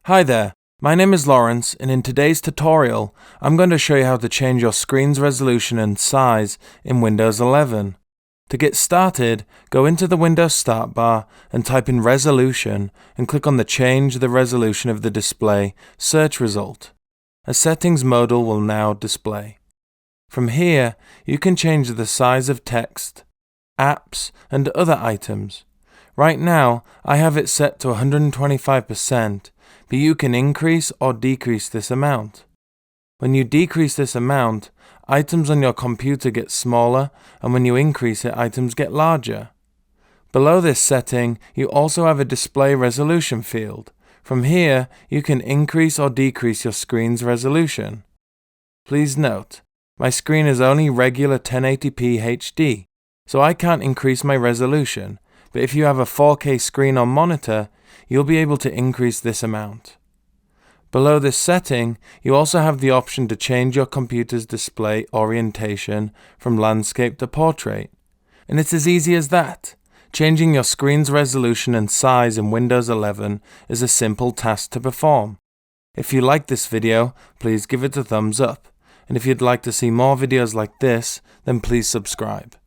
Hi there, my name is Lawrence, and in today's tutorial, I'm going to show you how to change your screen's resolution and size in Windows 11. To get started, go into the Windows Start bar and type in Resolution and click on the Change the Resolution of the Display search result. A settings modal will now display. From here, you can change the size of text, apps, and other items. Right now, I have it set to 125%, but you can increase or decrease this amount. When you decrease this amount, items on your computer get smaller, and when you increase it, items get larger. Below this setting, you also have a display resolution field. From here, you can increase or decrease your screen's resolution. Please note, my screen is only regular 1080p HD, so I can't increase my resolution, but if you have a 4K screen or monitor, you'll be able to increase this amount. Below this setting, you also have the option to change your computer's display orientation from landscape to portrait. And it's as easy as that. Changing your screen's resolution and size in Windows 11 is a simple task to perform. If you like this video, please give it a thumbs up. And if you'd like to see more videos like this, then please subscribe.